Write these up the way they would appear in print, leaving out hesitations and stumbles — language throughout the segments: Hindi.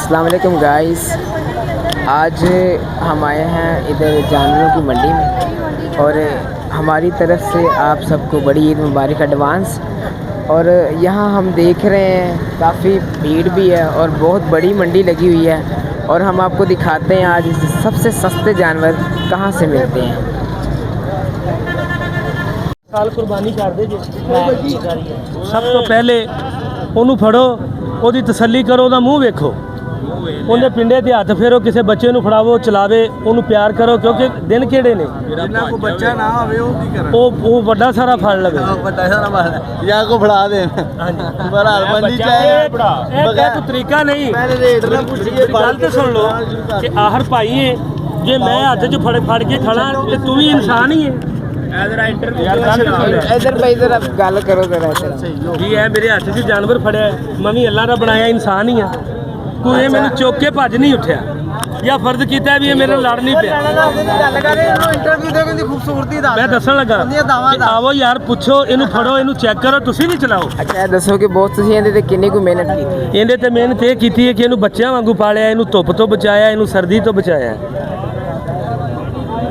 अस्सलाम वालेकुम गाइस। आज हम आए हैं इधर जानवरों की मंडी में और हमारी तरफ से आप सबको बड़ी ईद मुबारक एडवांस। और यहाँ हम देख रहे हैं काफ़ी भीड़ भी है और बहुत बड़ी मंडी लगी हुई है और हम आपको दिखाते हैं आज सबसे सस्ते जानवर कहाँ से मिलते हैं। साल कुर्बानी कर दे जो सब तो पहले ਉਹਨੂੰ ਫੜੋ, ਉਹਦੀ ਤਸੱਲੀ ਕਰੋ, ਉਹਦਾ ਮੂੰਹ ਵੇਖੋ, ਉਹਦੇ ਪਿੰਡੇ ਤੇ ਹੱਥ ਫੇਰੋ, ਕਿਸੇ ਬੱਚੇ ਨੂੰ ਫੜਾਵੋ, ਚਲਾਵੇ, ਉਹਨੂੰ ਪਿਆਰ ਕਰੋ ਕਿਉਂਕਿ ਦਿਨ ਕਿਹੜੇ ਨੇ ਜਿੰਨਾ ਕੋ ਬੱਚਾ ਨਾ ਹੋਵੇ ਉਹ ਕੀ ਕਰੇ, ਉਹ ਵੱਡਾ ਸਾਰਾ ਫੜ ਲਵੇ, ਵੱਡਾ ਸਾਰਾ ਫੜ ਜਾਂ ਕੋ ਫੜਾ ਦੇ। ਹਾਂਜੀ ਪਰ ਹਾਲ ਮੰਡੀ ਚਾਹੇ ਇਹ ਕੋਈ ਤਰੀਕਾ ਨਹੀਂ। ਪਹਿਲੇ ਰੇਟ ਨਾ ਪੁੱਛੀਏ, ਗੱਲ ਤੇ ਸੁਣ ਲਓ ਕਿ ਆਖਰ ਭਾਈ ਹੈ ਜੇ ਮੈਂ ਹੱਥ 'ਚ ਫੜ ਕੇ ਖੜਾ ਤੇ ਤੂੰ ਵੀ ਇਨਸਾਨ ਹੀ ਹੈ। इधर भाई जरा गल करो जरा जी है मेरे हाथ से जानवर फड़िया, मैं भी अल्लाह का बनाया इंसान ही हाँ। कोई ये मैंने चुक के भज नहीं उठा या फर्ज किया भी ये मेरे लड़ नहीं पिया। मैं दसन लगा आओ यार पुछो, इनू फड़ो, इनू चेक करो, तुसी भी चलाओ। अच्छा दसो कि बहुत तुसी इहदे ते किन्नी कोई मेहनत की? इहदे ते मेहनत ये की है कि इनू बच्चों वांगू पालिया, इनू धुप तो बचाया, इनू सर्दी तो बचाया।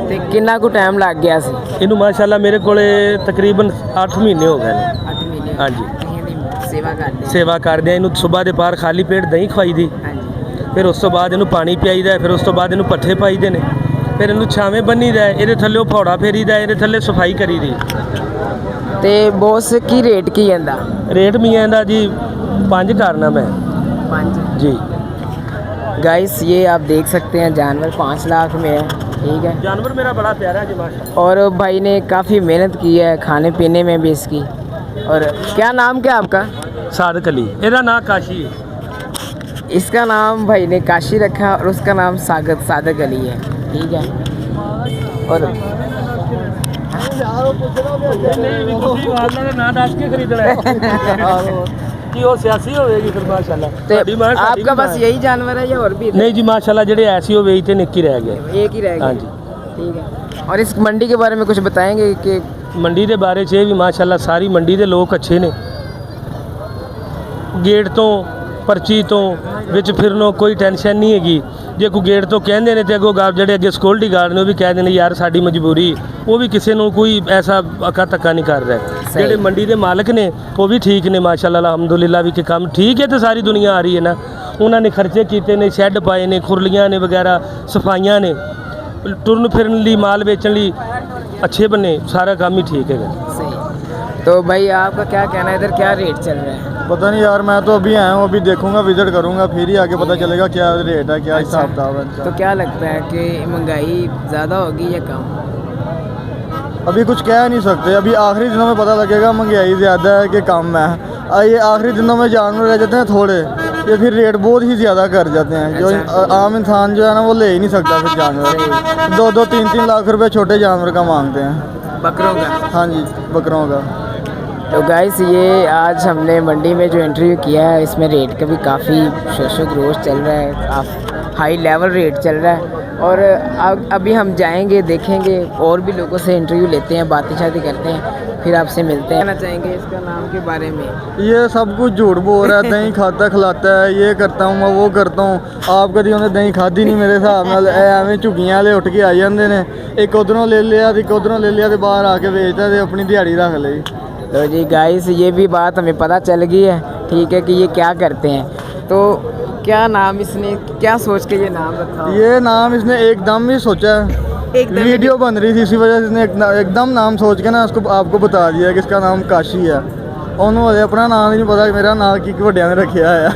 ते किन्ना को टाइम लग गया सी इनू माशाल्लाह मेरे कोले तकरीबन 8 महीने हो गए। 8 महीने? हाँ जी सेवा करदे इनू सुबह दे पार खाली पेट दही खवाई दी, फिर उस तो बाद इनू पानी पियाईदा, फिर उस तो बाद इनू पट्ठे पाईदे ने, फिर इनू छावें बन्नीदा, इहदे थल्ले फौड़ा फेरीदा, इहदे थल्ले सफाई करीदी। ते बॉस की रेट की आंदा? रेट मियां दा जी 5 करना मैं 5 जी। गाइस ये आप देख सकते हैं जानवर 5 लाख में है, ठीक है। जानवर मेरा बड़ा प्यारा है जी माशाल्लाह। और भाई ने काफ़ी मेहनत की है खाने पीने में भी इसकी। और क्या नाम क्या आपका? सादक अली, ਇਹਦਾ नाम काशी है। इसका नाम भाई ने काशी रखा और उसका नाम सादक अली है, ठीक है। और आपका बस यही जानवर है या और भी? नहीं जी माशाल्लाह जेडे ऐसी हो गई थे निक्की रह गए, एक ही रह गया। हाँ जी ठीक है। और इस मंडी के बारे में कुछ बताएंगे कि मंडी के बारे च भी माशाल्लाह सारी मंडी के लोग अच्छे ने, गेट तो पर्ची तो विच फिरनो कोई टेंशन नहीं हैगी। जे कोई गेट तो कहते हैं तो अगों जेडे अगे सिक्योरिटी गार्ड ने भी कह देने यार साडी मजबूरी, वो भी किसी को कोई ऐसा अका धक्का नहीं कर रहा। जेडे मंडी के मालिक ने वो भी ठीक ने माशाल्लाह अलहमदुलिल्लाह, भी कि काम ठीक है तो सारी दुनिया आ रही है ना। उन्होंने खर्चे किए ने, शैड पाए ने, खुरलियाँ ने वगैरह, सफाइयाँ ने, टुरन फिरन ली, माल बेचने ली अच्छे बने, सारा काम ही ठीक है। सही। तो भाई आपका क्या कहना है, इधर क्या रेट चल रहा है? पता नहीं यार, मैं तो अभी आया हूँ, अभी देखूंगा, विजिट करूंगा, फिर ही आगे पता चलेगा क्या रेट है, क्या हिसाब किताब है। तो क्या लगता है कि महंगाई ज़्यादा होगी या कम? अभी कुछ कह नहीं सकते, अभी आखिरी दिनों में पता लगेगा महंगाई ज़्यादा है कि कम है। ये आखिरी दिनों में जानवर रह जाते हैं थोड़े, ये फिर रेट बहुत ही ज़्यादा कर जाते हैं। जो आम इंसान जो है ना वो ले ही नहीं सकता फिर जानवर, 2-2, 3-3 लाख रुपए छोटे जानवर का मांगते हैं, बकरों का। हाँ जी बकरों का। तो गाइस ये आज हमने मंडी में जो इंटरव्यू किया है इसमें रेट का भी काफ़ी शोशो ग्रोथ चल रहा है, हाई लेवल रेट चल रहा है। और अभी हम जाएंगे देखेंगे और भी लोगों से इंटरव्यू लेते हैं, बातें शादी करते हैं, फिर आपसे मिलते हैं। कहना चाहेंगे इसका नाम के बारे में? ये सब कुछ झूठ बोल रहा है, दही खाता खिलाता है, ये करता हूँ मैं वो करता हूँ। आप कभी उन्हें दही खाधी नहीं मेरे हिसाब नाल, एवें झुग्गियां वाले उठ के आ जाते हैं, एक उधरों ले लिया एक उधरों ले लिया, बाहर आके बेचता है, अपनी दिहाड़ी रख ली। तो जी गाइस ये भी बात हमें पता चल गई है, ठीक है, कि ये क्या करते हैं। तो क्या नाम इसने क्या सोच के ये नाम रखा? ये नाम इसने एकदम ही सोचा है, वीडियो बन रही थी इसी वजह से इसने एकदम नाम सोच के ना उसको आपको बता दिया कि इसका नाम काशी है। उन्होंने अपना नाम नहीं पता, मेरा नाम की वड्डिया ने रखा है।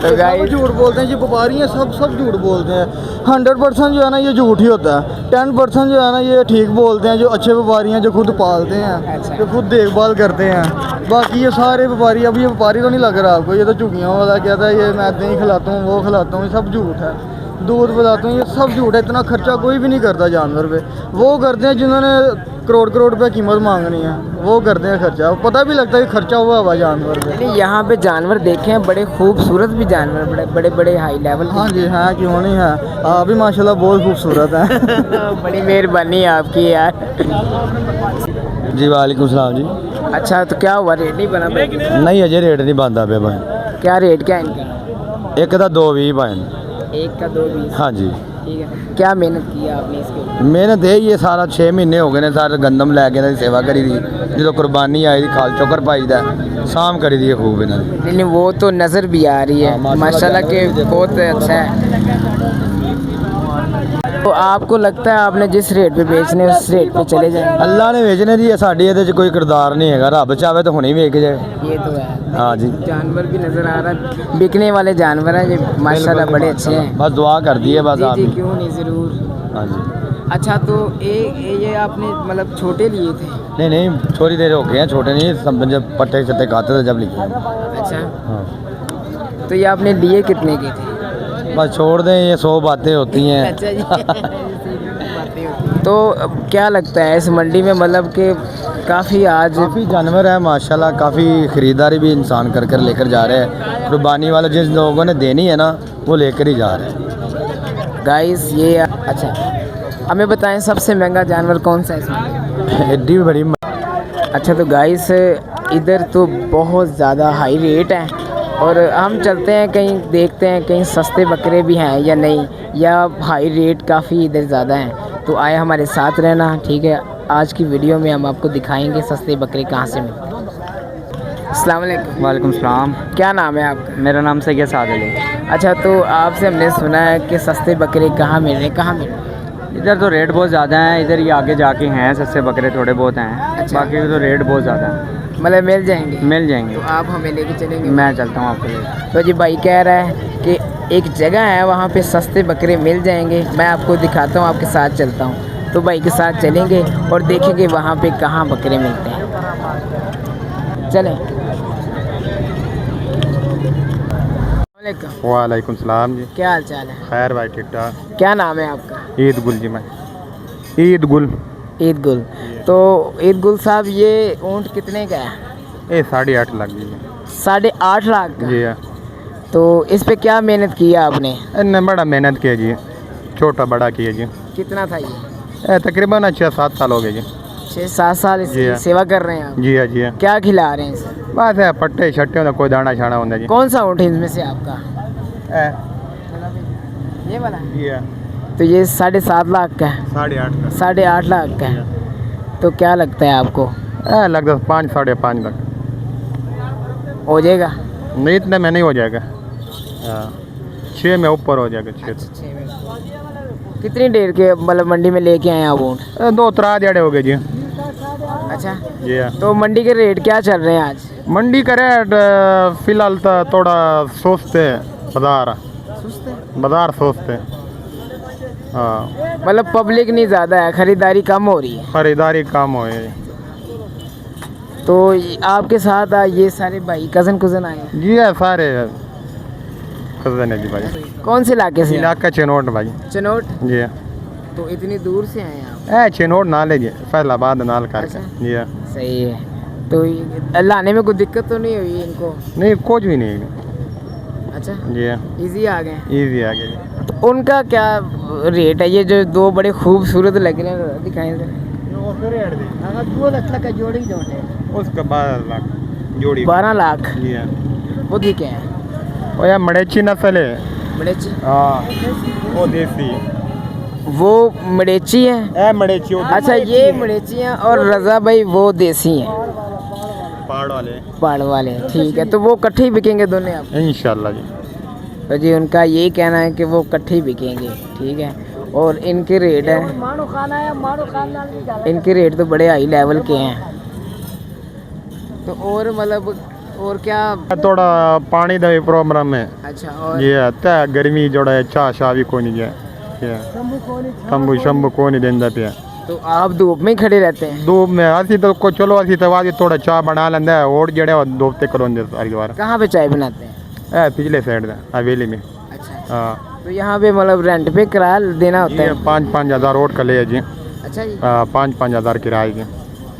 तो गाइस झूठ बोलते हैं, ये व्यापारी हैं, सब झूठ बोलते हैं। 100% जो है ना ये झूठ ही होता है, 10% जो है ना ये ठीक बोलते हैं, जो अच्छे व्यापारी हैं, जो खुद पालते हैं, जो खुद देखभाल करते हैं। बाकी ये सारे व्यापारी, अब ये व्यापारी तो नहीं लग रहा आपको, ये तो झुग्गियों वाला कहता है ये मैं दही खिलाता हूँ, वो खिलाता हूँ, ये सब झूठ है। दूध पिलाता हूँ, ये सब झूठ है। इतना खर्चा कोई भी नहीं करता जानवर पे, वो करते हैं जिन्होंने करोड़ रुपए कीमत मांगनी है, वो करते हैं खर्चा। पता भी लगता है कि खर्चा हुआ हुआ जानवर पे। यहाँ पे जानवर देखे हैं, बड़े खूबसूरत भी जानवर, बड़े हाई लेवल। हाँ जी हाँ, क्यों नहीं है, आप भी माशाल्लाह बहुत खूबसूरत हैं। बड़ी मेहरबानी आपकी यार। जी वालेकुम सलाम जी। अच्छा तो क्या हुआ, रेट नहीं बना? नहीं अजय रेट नहीं बनता पे भाई। क्या रेट क्या है इनका? ਇੱਕ ਦਾ 220 ਪਾਏ ਨੇ। एक का 220। ਹਾਂਜੀ ठीक है, क्या मेहनत की है आपने इसके ऊपर? ਮਿਹਨਤ ਇਹ ਹੀ ਹੈ ਸਾਰਾ 6 ਮਹੀਨੇ ਹੋ ਗਏ ਨੇ ਸਾਰੇ ਗੰਦਮ ਲੈ ਕੇ ਇਹਨਾਂ ਦੀ ਸੇਵਾ ਕਰੀ ਦੀ ਜਦੋਂ ਕੁਰਬਾਨੀ ਆਈ ਦੀ ਖਾਲ ਚੋਕਰ ਪਾਈ ਦਾ ਸਾਮ ਕਰੀ ਦੀ ਹੈ ਖੂਬ ਇਹਨਾਂ ਦੀ। नहीं वो तो नज़र भी आ रही है हाँ, माशाल्लाह के बहुत अच्छा है। तो आपको लगता है आपने जिस रेट पे बेचने उस रेट पे चले जाए? ਅੱਲਾ ਨੇ ਵੇਚਣੇ ਦੀ ਹੈ, ਸਾਡੀ ਇਹਦੇ 'ਚ ਕੋਈ ਕਿਰਦਾਰ ਨਹੀਂ ਹੈਗਾ। ਰੱਬ ਚਾਹਵੇ ਤਾਂ ਹੁਣੇ ਹੀ ਵੇਚ ਜਾਏ। ये तो है। हाँ जी। जानवर भी नज़र आ रहा है, बिकने वाले जानवर हैं ये माशाल्लाह बड़े अच्छे हैं। बस दुआ कर दी है बस जी आप। जी क्यों नहीं ज़रूर। हाँ जी। अच्छा तो ये आपने मतलब छोटे लिए थे? नहीं नहीं थोड़ी देर हो गए हैं, छोटे नहीं सब जब पट्टे चट्टे खाते थे जब लिखे। अच्छा हाँ तो ये आपने लिए कितने के थे? बस छोड़ दें, ये 100 बातें होती हैं। अच्छा जी। तो अब क्या लगता है इस मंडी में मतलब कि काफ़ी आज काफ़ी जानवर है माशाल्लाह, काफ़ी ख़रीदारी भी इंसान कर कर लेकर जा रहे हैं। कुर्बानी वाले जिस लोगों ने देनी है ना वो लेकर ही जा रहे हैं। गाइस ये अच्छा हमें बताएं सबसे महंगा जानवर कौन सा है इसमें? एड्डी भी बड़ी अच्छा तो गाइस इधर तो बहुत ज़्यादा हाई रेट है और हम चलते हैं कहीं देखते हैं कहीं सस्ते बकरे भी हैं या नहीं, या हाई रेट काफ़ी इधर ज़्यादा हैं। तो आए हमारे साथ रहना, ठीक है। आज की वीडियो में हम आपको दिखाएंगे सस्ते बकरे कहाँ से मिलते हैं। अस्सलाम वालेकुम। वालेकुम सलाम। क्या नाम है आपका? मेरा नाम सैयद साद अली। अच्छा तो आपसे हमने सुना है कि सस्ते बकरे कहाँ मिल रहे हैं, कहाँ मिल रहे हैं? इधर तो रेट बहुत ज़्यादा है, इधर ये आगे जाके हैं सस्ते बकरे थोड़े बहुत हैं। अच्छा। बाकी तो रेट बहुत ज़्यादा है। मतलब मिल जाएंगे? मिल जाएंगे। तो आप हमें लेके चलेंगे? मैं चलता हूँ आपको लेकर। तो जी भाई कह रहा है कि एक जगह है वहाँ पे सस्ते बकरे मिल जाएंगे, मैं आपको दिखाता हूँ, आपके साथ चलता हूँ। तो भाई के साथ चलेंगे और देखेंगे वहाँ पे कहाँ बकरे मिलते हैं। चलें। वालेकुम। वालेकुम सलाम जी। क्या हाल चाल है? खैर भाई ठीक ठाक। क्या नाम है आपका? ईद गुल जी मैं ईद गुल ईद गुल। तो ईद गुल साहब ये ऊँट कितने का है? ये 8.5 लाख जी 8.5 लाख का? जी हाँ। तो इस पे क्या मेहनत की है आपने? इन्हें बड़ा मेहनत किया जी, छोटा बड़ा किया जी। कितना था ये? तकरीबन 6-7 साल हो गए जी। 6-7 साल जी इसकी हाँ। सेवा कर रहे हैं आप? जी हाँ जी हाँ। क्या खिला रहे हैं इसे? बस है पट्टे शट्टे होता कोई दाना शाना होता जी। कौन सा ऊँट है इनमें से आपका? ये वाला? जी हाँ। तो ये 7.5 लाख का है? 8.5 का 8.5 लाख का है। तो क्या लगता है आपको लगता 5-5.5 लाख हो जाएगा? नहीं, इतने में नहीं हो जाएगा। 6 में ऊपर हो जाएगा। 6 कितनी देर के मतलब मंडी में लेके आए आप ऊँट? 2-3 दिहाड़े हो गए जी। अच्छा जी हाँ। तो मंडी के रेट क्या चल रहे हैं आज? मंडी का रेट फिलहाल तो थोड़ा सोचते बाजार बाजार सोचते। हाँ मतलब पब्लिक नहीं ज़्यादा है, ख़रीदारी कम हो रही है। खरीदारी कम हो। तो आपके साथ ये सारे भाई कज़न कुज़न आए हैं? जी है सारे कज़न है जी भाई। कौन से इलाके से? इलाका चिनोट भाई। चिनोट। जी है। तो इतनी दूर से आए हैं आप? चिनोट नाल है जी, फैसलाबाद नाल कर। अच्छा। जी है। सही है। तो लाने में कोई दिक्कत तो नहीं हुई इनको? नहीं कुछ भी नहीं। अच्छा जी है। इजी आ गए? ईजी आ गया। तो उनका क्या रेट है? ये जो 2 बड़े खूबसूरत लग रहे हैं दिखाएं जरा। उसका 12 लाख जोड़ी। 12 लाख? जी है। वो भी क्या है? वो यार मड़ेची नस्ल है। मड़ेची? हाँ वो देसी। वो मड़ेची है? मड़ेची। अच्छा ये मड़ेची हैं और रज़ा भाई वो देसी हैं पहाड़ वाले। पहाड़ वाले। ठीक है तो वो इकट्ठे ही बिकेंगे दोनों आप? इंशाल्लाह जी। तो जी उनका यही कहना है कि वो इकट्ठे ही बिकेंगे। ठीक है। और इनके रेट है, इनके रेट तो बड़े हाई लेवल के हैं। तो और मतलब और क्या? थोड़ा पानी का भी प्रॉब्लम है। अच्छा और ये है गर्मी जोड़ा है, चाह शाह भी कोई नहीं है। तंबू शंबू कोई नहीं देंदा पे। तो आप धूप में ही खड़े रहते हैं? धूप में असी तो को चलो असी तो वादी थोड़ा चाह बना लेंदा है और जड़े धूप ते करोंदे सारी बार। कहाँ पे चाय बनाते हैं? पिछले साइड दा हवेली में। अच्छा। हाँ तो यहाँ पे मतलब रेंट पे किराया देना होता है? 5-5 हज़ार रोड का ले जी। अच्छा जी। 5-5 हज़ार किराए जी।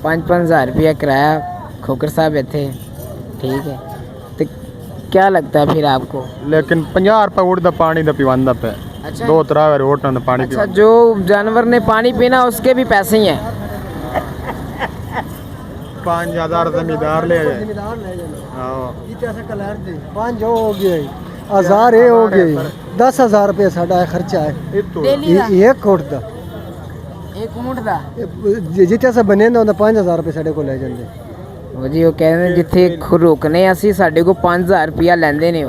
5-5 हज़ार रुपया किराया खोकर साहब थे। ठीक है। तो क्या लगता है फिर आपको? लेकिन 50 रुपये उड़दा पानी दा पिवांदा पे। अच्छा 2-3 बार होटल दा पानी अच्छा जो जानवर ने पानी पीना उसके भी पैसे ही हैं? 5 हज़ार जमींदार ले जाए। 1000 ये हो गए 10,000 रुपये साढ़ा खर्चा है डेली का एक कोट का एक ऊँट का जितने से बने ना 5,000 रुपये साढ़े को ले जाते ਉਹ ਜੀ ਉਹ ਕਹਿੰਦੇ ਨੇ ਜਿੱਥੇ ਰੁਕਨੇ ਅਸੀਂ ਸਾਡੇ ਕੋਲ 5000 ਰੁਪਿਆ ਲੈਂਦੇ ਨੇ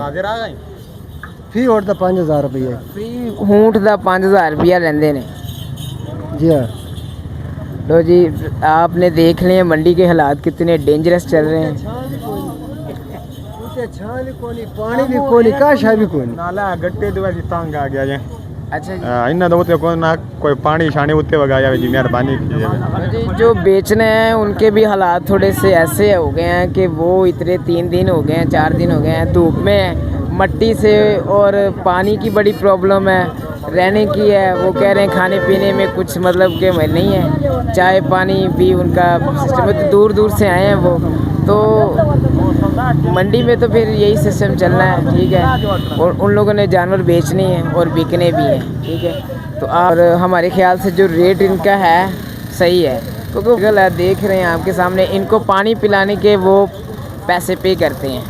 फी और का 5,000 रुपये ਫ੍ਰੀ ਊਂਟ ਦਾ 5000 ਰੁਪਿਆ ਲੈਂਦੇ ਨੇ जी हाँ लो जी आपने देख लिए मंडी के हालात कितने डेंजरस चल रहे हैं पानी भी कोनी काशा भी कोनी नाला गट्टे दो तंग आ गया जे अच्छा जी इन्ना तो उते कोई ना कोई पानी शानी उते वगाया जी मेहरबानी कीजिए जी, जो बेचने हैं उनके भी हालात थोड़े से ऐसे हो गए हैं कि वो इतने 3 दिन हो गए हैं 4 दिन हो गए हैं धूप में मट्टी से और पानी की बड़ी प्रॉब्लम है रहने की है वो कह रहे हैं खाने पीने में कुछ मतलब के नहीं है चाय पानी भी उनका सिस्टम तो दूर दूर से आए हैं वो तो मंडी में तो फिर यही सिस्टम चलना है ठीक है और उन लोगों ने जानवर बेचने हैं और बिकने भी हैं ठीक है तो और हमारे ख्याल से जो रेट इनका है सही है क्योंकि देख रहे हैं आपके सामने इनको पानी पिलाने के वो पैसे पे करते हैं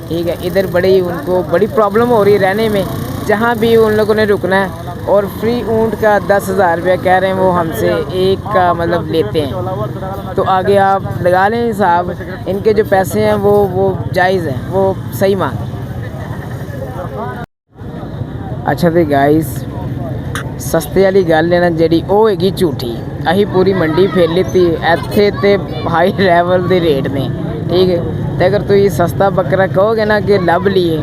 ठीक है इधर बड़ी उनको बड़ी प्रॉब्लम हो रही है रहने में जहाँ भी उन लोगों ने रुकना है और फ्री ऊँट का 10,000 रुपया कह रहे हैं वो हमसे एक का मतलब लेते हैं तो आगे आप लगा लें हिसाब इनके जो पैसे हैं वो जायज़ है वो सही मांग अच्छा तो गाइस सस्ते वाली गल है ना जी वो हैगी झूठी अही पूरी मंडी फेर लीती इत्थे ते हाई लेवल के रेट ने ठीक है तो अगर तुम सस्ता बकरा कहोगे ना कि लभ लीए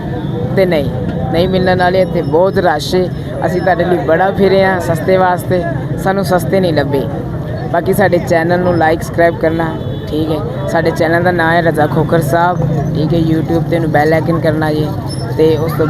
तो नहीं मिलने वाले इतने बहुत रश है असी तुहाडे लई बड़ा फिरे हैं सस्ते वास्ते सानू सस्ते नहीं लभे बाकी साडे चैनल नू लाइक सबसक्राइब करना ठीक है साडे चैनल का नाम है रज़ा खोखर साहब ठीक है यूट्यूब ते बैल आइकन करना जी ते उस तो